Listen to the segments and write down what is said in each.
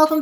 Welcome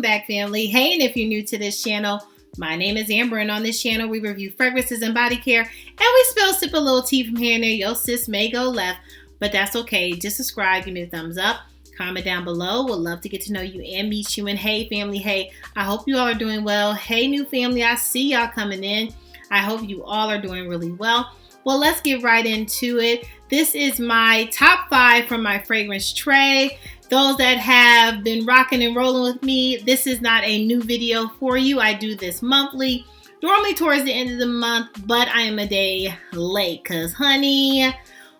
back, family. Hey, and if you're new to this channel, my name is Amber, and on this channel we review fragrances and body care, and we sip a little tea from here and there. Your sis may go left, but that's okay. Just subscribe, give me a thumbs up, comment down below. Would love to get to know you and meet you. And hey, family, hey, I hope you all are doing well. Hey, new family, I see y'all coming in. I hope you all are doing really well. Well, let's get right into it. This is my top 5 from my fragrance tray. Those that have been rocking and rolling with me, this is not a new video for you. I do this monthly, normally towards the end of the month, but I am a day late because, honey,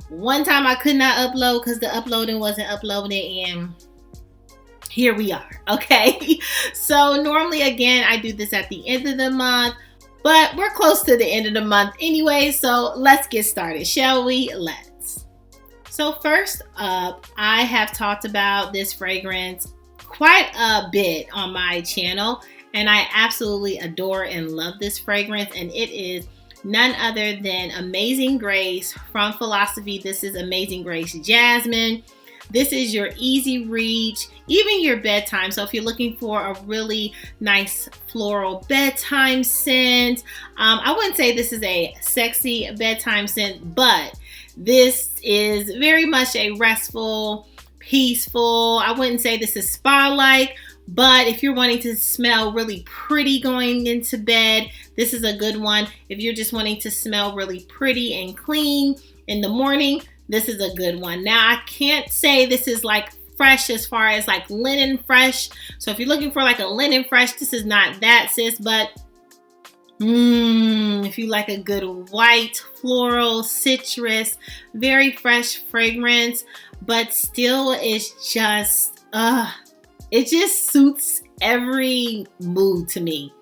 one time I could not upload because the uploading wasn't uploading, and here we are, okay? So normally, again, I do this at the end of the month, but we're close to the end of the month anyway, so let's get started, shall we? Let's. So first up, I have talked about this fragrance quite a bit on my channel, and I absolutely adore and love this fragrance, and it is none other than Amazing Grace from Philosophy. This is Amazing Grace Jasmine. This is your easy reach, even your bedtime. So if you're looking for a really nice floral bedtime scent, I wouldn't say this is a sexy bedtime scent, but this is very much a restful, peaceful, I wouldn't say this is spa-like, but if you're wanting to smell really pretty going into bed, this is a good one. If you're just wanting to smell really pretty and clean in the morning, this is a good one. Now, I can't say this is like fresh as far as like linen fresh. So if you're looking for like a linen fresh, this is not that, sis, but if you like a good white, floral, citrus, very fresh fragrance, but still it's just, it just suits every mood to me.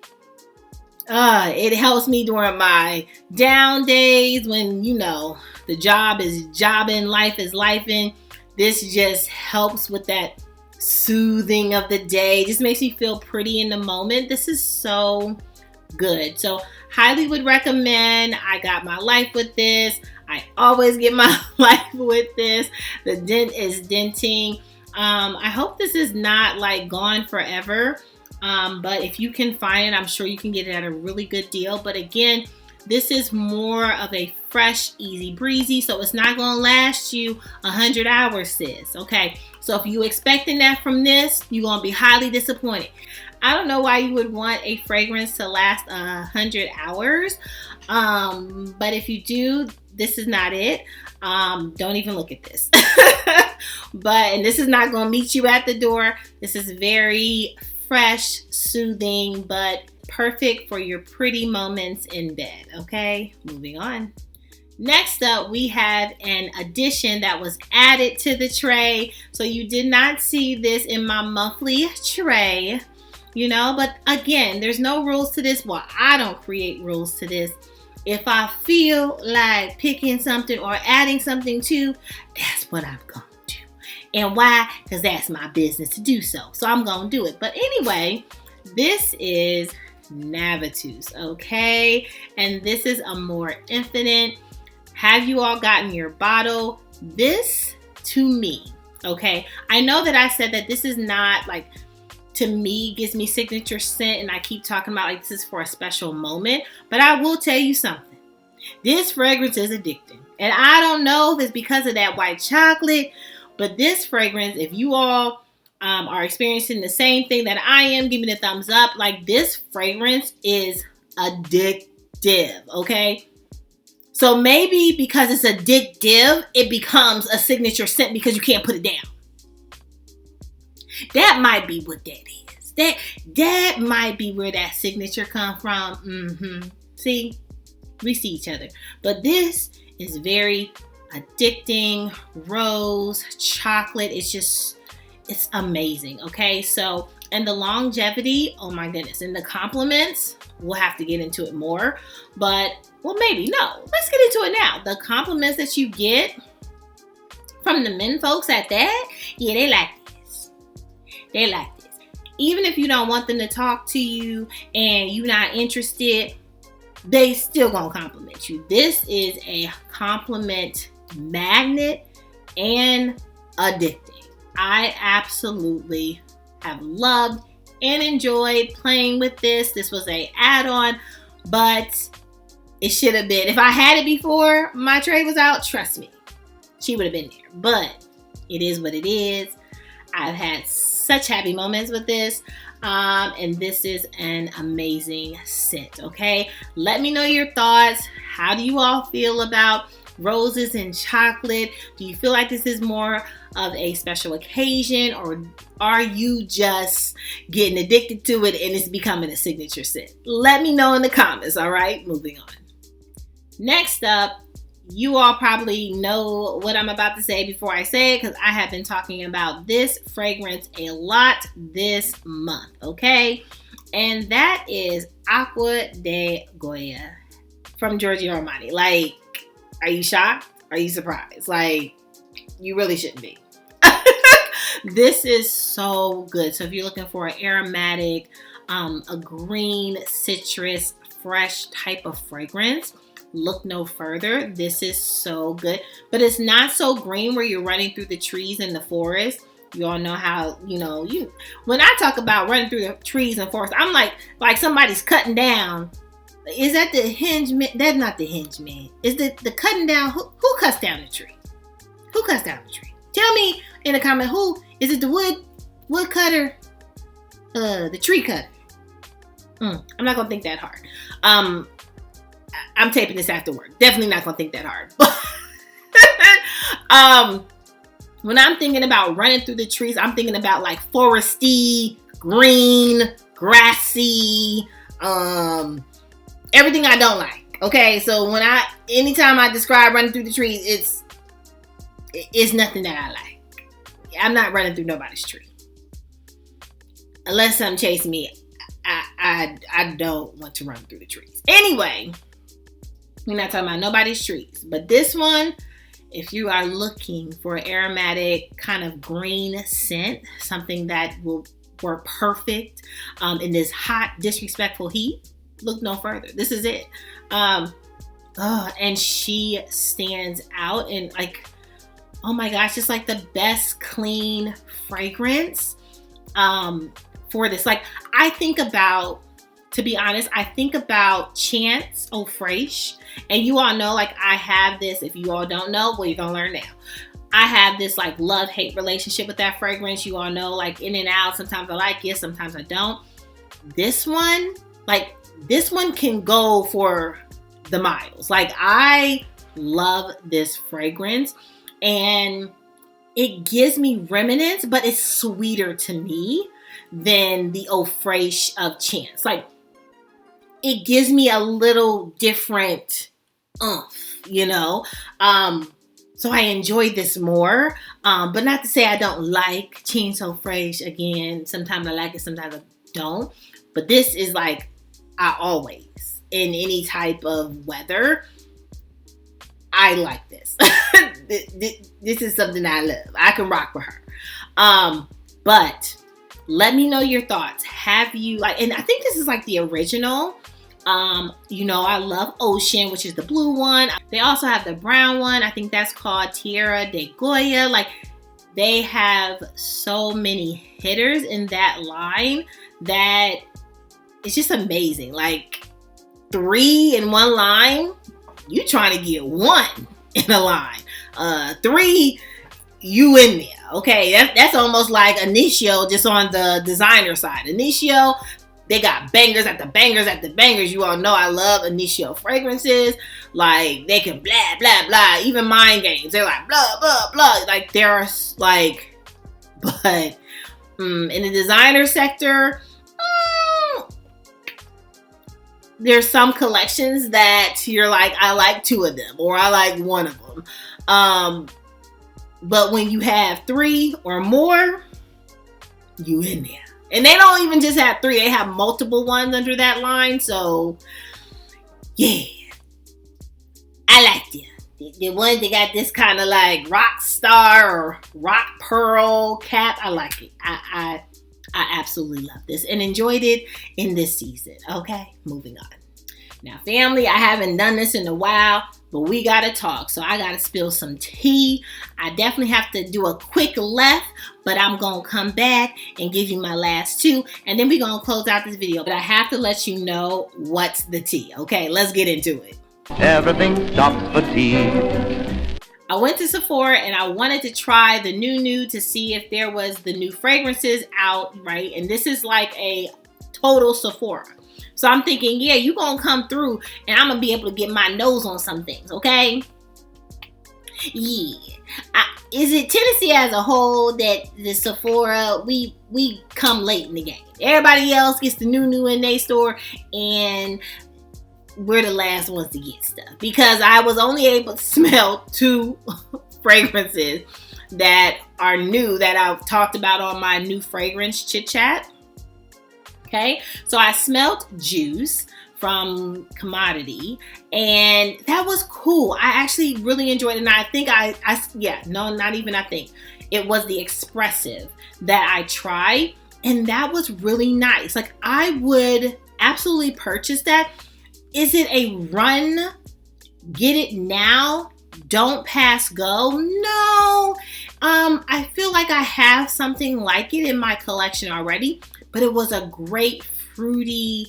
It helps me during my down days when, you know, the job is jobbing, life is lifing. This just helps with that soothing of the day. Just makes me feel pretty in the moment. This is so good. So highly would recommend. I got my life with this. I always get my life with this. The dent is denting. I hope this is not like gone forever. But if you can find it, I'm sure you can get it at a really good deal. But again, this is more of a fresh, easy breezy. So it's not going to last you 100 hours, sis. Okay. So if you expecting that from this, you're going to be highly disappointed. I don't know why you would want a fragrance to last 100 hours. But if you do, this is not it. Don't even look at this. And this is not going to meet you at the door. This is very fresh, soothing, but perfect for your pretty moments in bed. Okay, moving on. Next up, we have an addition that was added to the tray. So you did not see this in my monthly tray, you know, but again, there's no rules to this. Well, I don't create rules to this. If I feel like picking something or adding something to, that's what I'm going to do. And why? Because that's my business to do so. So I'm going to do it. But anyway, this is Navitus, okay? And this is Amour Infinite. Have you all gotten your bottle? This, to me, okay? I know that I said that this is not like, to me, gives me signature scent, and I keep talking about like this is for a special moment, but I will tell you something. This fragrance is addicting, and I don't know if it's because of that white chocolate, but this fragrance, if you all are experiencing the same thing that I am, give me the thumbs up. Like, this fragrance is addictive, okay? So maybe because it's addictive, it becomes a signature scent because you can't put it down. That might be what that is. That might be where that signature come from. See, we see each other. But this is very addicting. Rose, chocolate. It's amazing. Okay, so, and the longevity, oh my goodness. And the compliments, we'll have to get into it more. But, well, maybe, no. Let's get into it now. The compliments that you get from the men folks at that, yeah, they like this. They like this. Even if you don't want them to talk to you and you're not interested, they still gonna compliment you. This is a compliment magnet and addicting. I absolutely have loved and enjoyed playing with this. This was a add-on, but it should have been. If I had it before my tray was out, trust me, she would have been there. But it is what it is. I've had such happy moments with this. And this is an amazing scent, okay? Let me know your thoughts. How do you all feel about roses and chocolate? Do you feel like this is more of a special occasion, or are you just getting addicted to it and it's becoming a signature scent? Let me know in the comments, all right? Moving on. Next up, you all probably know what I'm about to say before I say it, because I have been talking about this fragrance a lot this month, okay? And that is Acqua Di Gioia from Giorgioarmani. Like, are you shocked? Are you surprised? Like, you really shouldn't be. This is so good. So if you're looking for an aromatic, a green, citrus, fresh type of fragrance, look no further. This is so good, but it's not so green where you're running through the trees in the forest. You all know how, when I talk about running through the trees and forest, I'm like somebody's cutting down. Is that the hinge man? That's not the hinge man. Is the cutting down? Who cuts down the tree? Who cuts down the tree? Tell me in the comment, who is it? The wood cutter? The tree cutter? I'm not gonna think that hard. I'm taping this after work. Definitely not gonna think that hard. When I'm thinking about running through the trees, I'm thinking about like foresty, green, grassy, everything I don't like. Okay, so anytime I describe running through the trees, it's nothing that I like. I'm not running through nobody's tree. Unless something chasing me, I don't want to run through the trees. Anyway, we're not talking about nobody's trees. But this one, if you are looking for an aromatic kind of green scent, something that will work perfect in this hot, disrespectful heat, look no further. This is it. And she stands out and like, oh my gosh, it's like the best clean fragrance for this. Like, to be honest, I think about Chance Eau Fraiche. And you all know, like, I have this. If you all don't know, well, you're going to learn now. I have this, like, love-hate relationship with that fragrance. You all know, like, in and out. Sometimes I like it. Sometimes I don't. This one can go for the miles. Like, I love this fragrance. And it gives me remnants, but it's sweeter to me than the Eau Fraiche of Chance. Like, it gives me a little different so I enjoy this more, but not to say I don't like Chance Eau Fraiche. Again, sometimes I like it, sometimes I don't, but this is like, I always, in any type of weather, I like this. This is something I love. I can rock with her. But let me know your thoughts. Have you and I think this is like the original. I love Ocean, which is the blue one. They also have the brown one. I think that's called Acqua Di Gioia. Like, they have so many hitters in that line that it's just amazing. Like, 3 in one line, you trying to get 1 in a line. 3, you in there. Okay, that's almost like Initio, just on the designer side. Initio, they got bangers after bangers after bangers. You all know I love Initio fragrances. Like, they can blah, blah, blah. Even Mind Games, they're like blah, blah, blah. Like, there's like, but in the designer sector, there's some collections that you're like, I like 2 of them, or I like 1 of them. But when you have 3 or more, you in there. And they don't even just have 3. They have multiple ones under that line. So, yeah. I like them. The ones that got this kind of like rock star or rock pearl cap. I like it. I absolutely love this and enjoyed it in this season. Okay, moving on. Now, family, I haven't done this in a while. but we gotta talk. So I gotta spill some tea. I definitely have to do a quick left, but I'm gonna come back and give you my last two, and then we're gonna close out this video. But I have to let you know what's the tea. Okay, let's get into it. Everything stops for tea. I went to Sephora and I wanted to try the new to see if there was the new fragrances out, right? And this is like a total Sephora. So I'm thinking, yeah, you gonna come through and I'm gonna be able to get my nose on some things, okay? Yeah. Is it Tennessee as a whole that the Sephora, we come late in the game? Everybody else gets the new in their store and we're the last ones to get stuff, because I was only able to smell 2 fragrances that are new that I've talked about on my new fragrance chit chat. Okay, so I smelled Juice from Commodity, and that was cool. I actually really enjoyed it, and I think it was the Expressive that I tried, and that was really nice. Like, I would absolutely purchase that. Is it a run? Get it now? Don't pass go? No. I feel like I have something like it in my collection already, but it was a great fruity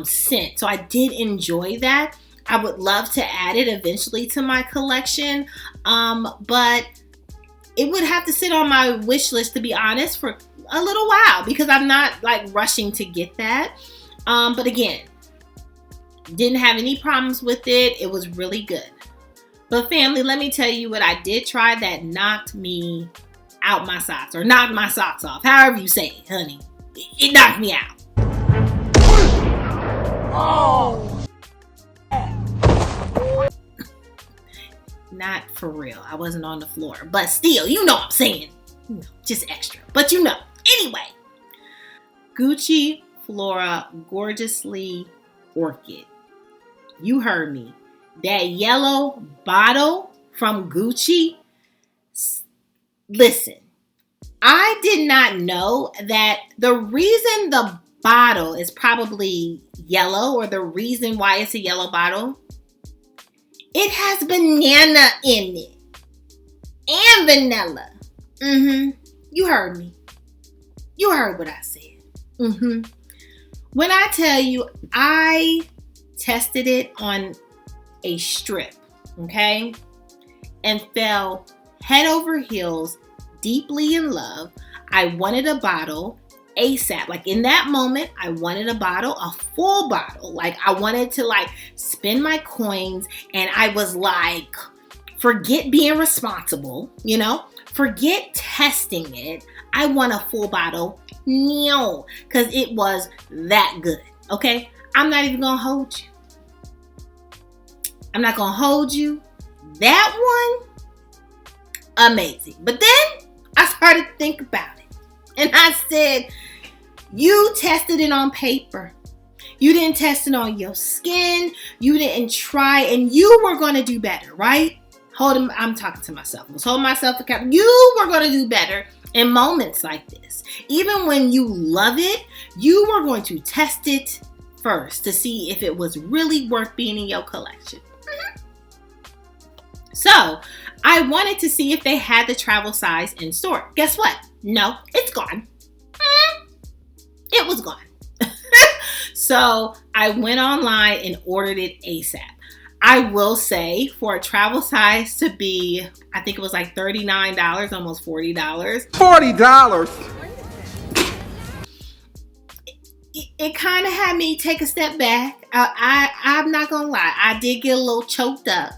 scent. So I did enjoy that. I would love to add it eventually to my collection, but it would have to sit on my wish list, to be honest, for a little while, because I'm not like rushing to get that. But again, didn't have any problems with it. It was really good. But family, let me tell you what I did try that knocked me out my socks, or knocked my socks off. However you say it, honey. It knocked me out. Oh. Not for real. I wasn't on the floor. But still, you know what I'm saying. Just extra. But you know. Anyway. Gucci Flora Gorgeously Orchid. You heard me. That yellow bottle from Gucci. Listen, I did not know that the reason the bottle is probably yellow, or the reason why it's a yellow bottle, it has banana in it. And vanilla. You heard me. You heard what I said. When I tell you, I tested it on a strip, okay, and fell head over heels, deeply in love. I wanted a bottle ASAP. Like, in that moment, I wanted a bottle, a full bottle. Like, I wanted to like spend my coins, and I was like, forget being responsible, you know, forget testing it. I want a full bottle, no, because it was that good, okay? I'm not even gonna hold you. I'm not gonna hold you. That one, amazing. But then I started to think about it, and I said, you tested it on paper. You didn't test it on your skin. You didn't try, and you were gonna do better, right? I'm talking to myself. I was holding myself accountable. You were gonna do better in moments like this. Even when you love it, you were going to test it first to see if it was really worth being in your collection. So I wanted to see if they had the travel size in store. Guess what? No, it's gone. It was gone. So I went online and ordered it ASAP. I will say, for a travel size to be, I think it was like $39, almost $40. $40! It kind of had me take a step back. I'm not gonna lie, I did get a little choked up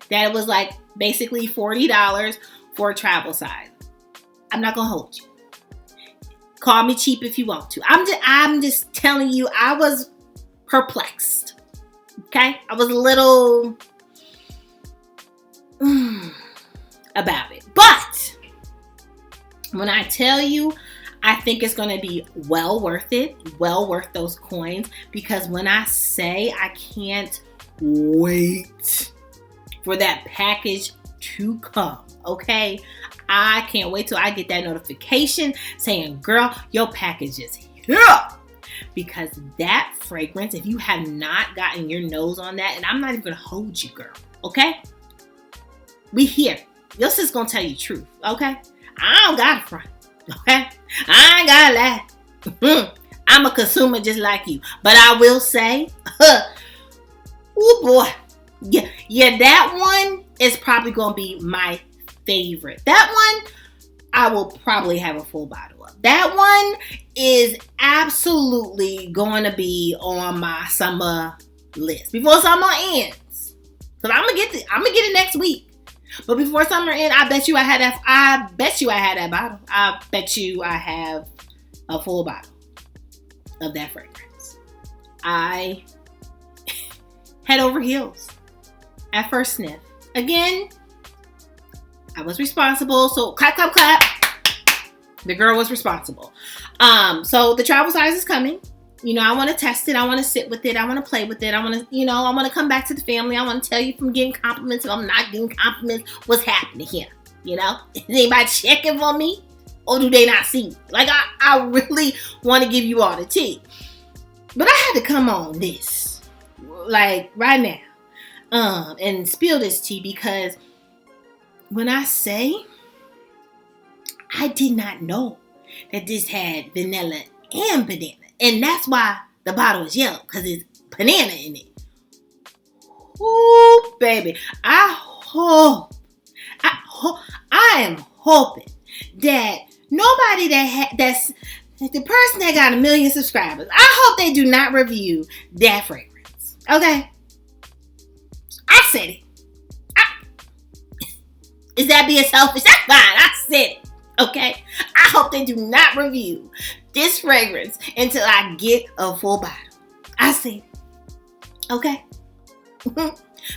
that it was like basically $40 for a travel size. I'm not gonna hold you. Call me cheap if you want to. I'm just telling you, I was perplexed. Okay? I was a little about it. But when I tell you, I think it's going to be well worth it. Well worth those coins. Because when I say, I can't wait for that package to come. Okay? I can't wait till I get that notification saying, girl, your package is here. because that fragrance, if you have not gotten your nose on that, and I'm not even going to hold you, girl, okay? We here. Your sis going to tell you the truth, okay? I don't got a front, okay? I ain't got to lie. I'm a consumer just like you. But I will say, oh boy, yeah, that one is probably going to be my favorite. That one, I will probably have a full bottle of. That one is absolutely going to be on my summer list before summer ends. Cause I'm gonna get it next week. But before summer ends, I bet you I had that bottle. I bet you I have a full bottle of that fragrance. I head over heels at first sniff. Again, I was responsible, so clap, clap, clap. The girl was responsible. So the travel size is coming. You know, I want to test it. I want to sit with it. I want to play with it. I want to come back to the family. I want to tell you if I'm getting compliments, if I'm not getting compliments, what's happening here. You know, is anybody checking for me? Or do they not see me? Like, I really want to give you all the tea. But I had to come on this, like, right now, and spill this tea, because when I say, I did not know that this had vanilla and banana. And that's why the bottle is yellow, because it's banana in it. Ooh, baby. I am hoping that nobody that's the person that got 1 million subscribers, I hope they do not review that fragrance. Okay? I said it. Is that being selfish? That's fine. I said it. Okay? I hope they do not review this fragrance until I get a full bottle. I said it. Okay?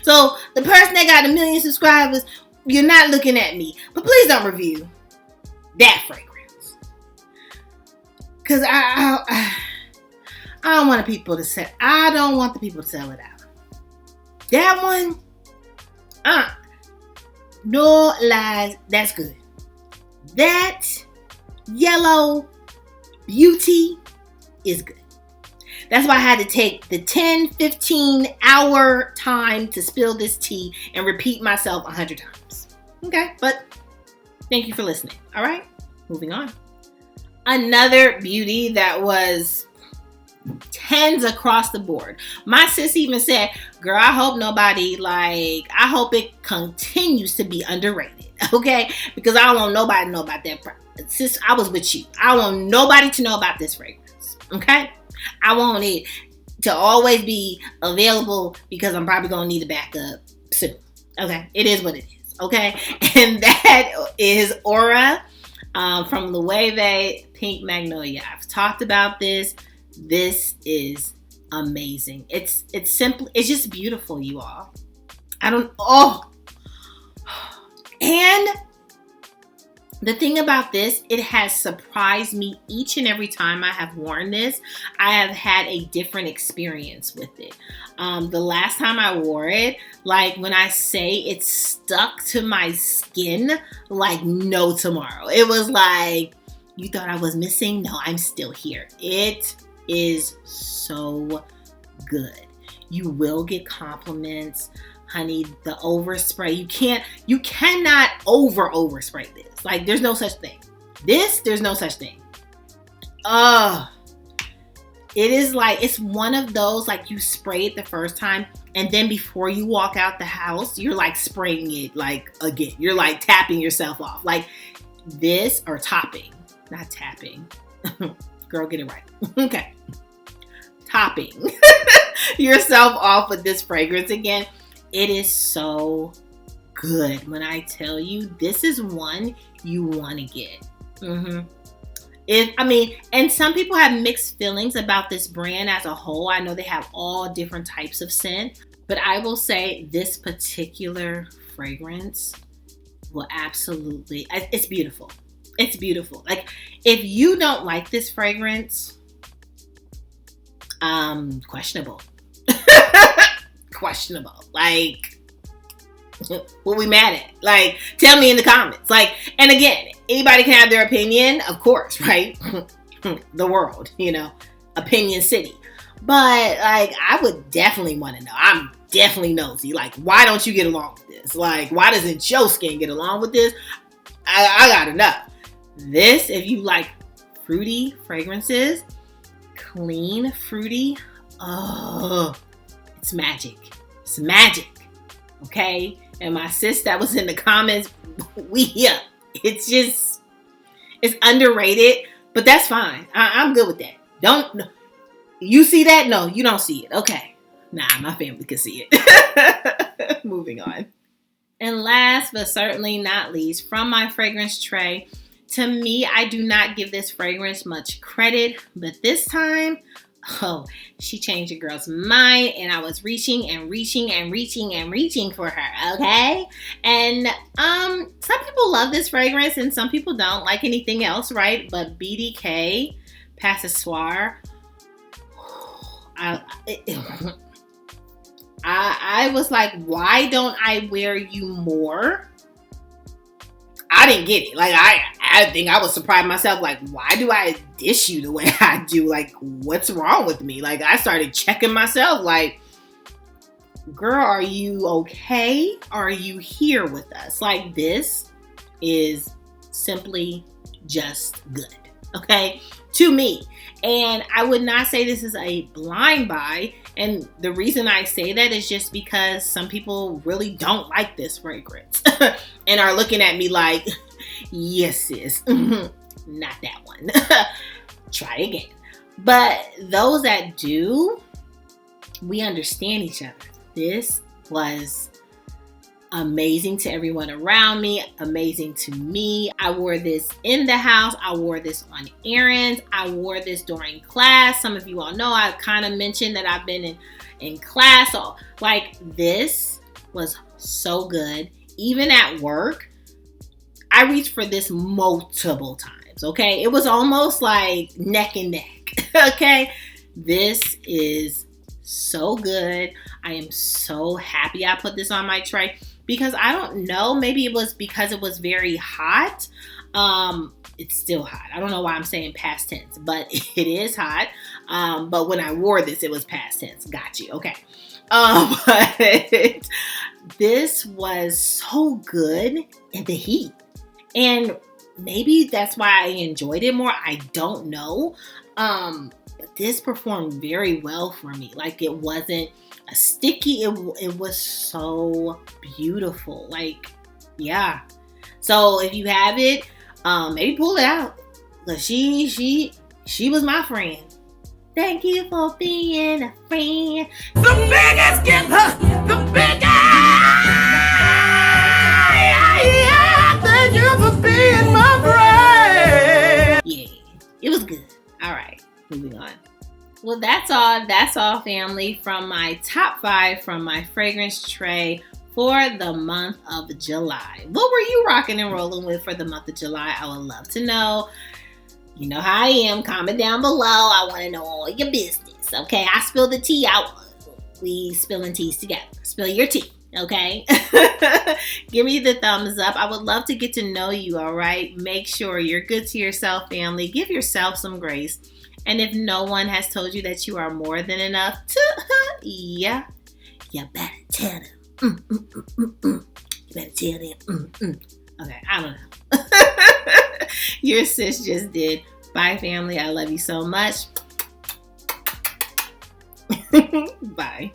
So, the person that got 1 million subscribers, you're not looking at me. But please don't review that fragrance. Because I don't want the people to sell. I don't want the people to sell it out. That one, no lies, that's good. That yellow beauty is good. That's why I had to take the 10-15 hour time to spill this tea and repeat myself 100 times. Okay, but thank you for listening. All right, moving on. Another beauty that was 10s across the board. My sis even said, girl, I hope I hope it continues to be underrated. Okay? Because I don't want nobody to know about that. Sis, I was with you. I want nobody to know about this fragrance. Okay? I want it to always be available, because I'm probably going to need a backup soon. Okay? It is what it is. Okay? And that is Aura from loewe Pink Magnolia. I've talked about this. This is amazing. It's simple. It's just beautiful, you all. And the thing about this, it has surprised me each and every time I have worn this. I have had a different experience with it. The last time I wore it, like when I say it stuck to my skin like no tomorrow. It was like, you thought I was missing? No, I'm still here. It is so good. You will get compliments. Honey, the overspray, you cannot overspray this. Like, there's no such thing. There's no such thing. It is like, it's one of those, like, you spray it the first time, and then before you walk out the house, you're like spraying it like again. You're like tapping yourself off. Like this, or topping, not tapping. Girl, get it right. Okay. Topping yourself off with this fragrance again. It is so good. When I tell you, this is one you want to get. And some people have mixed feelings about this brand as a whole. I know they have all different types of scent, but I will say this particular fragrance will absolutely, it's beautiful. It's beautiful. Like, if you don't like this fragrance, questionable. Questionable. Like, what we mad at? Like, tell me in the comments. Like, and again, anybody can have their opinion, of course, right? The world, Opinion City. But like, I would definitely want to know. I'm definitely nosy. Like, why don't you get along with this? Like, why doesn't your skin get along with this? I gotta know. This, if you like fruity fragrances, clean, fruity, oh, it's magic. It's magic. Okay? And my sis that was in the comments, it's underrated, but that's fine. I'm good with that. You see that? No, you don't see it. Okay. Nah, my family can see it. Moving on. And last but certainly not least, from my fragrance tray, to me, I do not give this fragrance much credit, but this time, she changed a girl's mind, and I was reaching for her, okay? And some people love this fragrance and some people don't like anything else, right? But BDK, Pas Ce Soir, I was like, why don't I wear you more? I didn't get it. Like, I think I was surprised myself. Like, why do I dish you the way I do? Like, what's wrong with me? Like, I started checking myself. Like, girl, are you okay? Are you here with us? Like, this is simply just good. Okay? To me. And I would not say this is a blind buy. And the reason I say that is just because some people really don't like this fragrance and are looking at me like, yes, sis, not that one. Try again. But those that do, we understand each other. This was amazing to everyone around me, amazing to me. I wore this in the house. I wore this on errands. I wore this during class. Some of you all know I kind of mentioned that I've been in class. So like, this was so good. Even at work, I reached for this multiple times, okay? It was almost like neck and neck, okay? This is so good. I am so happy I put this on my tray. Because I don't know, maybe it was because it was very hot. It's still hot. I don't know why I'm saying past tense, but it is hot. But when I wore this, it was past tense. Got you. Okay. But this was so good in the heat. And maybe that's why I enjoyed it more. I don't know. But this performed very well for me. Like, it wasn't sticky. It was so beautiful. Like, yeah. So if you have it, maybe pull it out. Cause she was my friend. Thank you for being a friend. The biggest gift, the biggest. Thank you for being my friend. Yeah, it was good. All right, moving on. Well, that's all, family, from my top 5 from my fragrance tray for the month of July. What were you rocking and rolling with for the month of July? I would love to know. You know how I am. Comment down below. I want to know all your business. Okay, I spill the tea out. We spilling teas together. Spill your tea. Okay. Give me the thumbs up. I would love to get to know you. All right. Make sure you're good to yourself, family. Give yourself some grace. And if no one has told you that you are more than enough, yeah, you better tell them. You better tell them. Okay, I don't know. Your sis just did. Bye, family. I love you so much. Bye.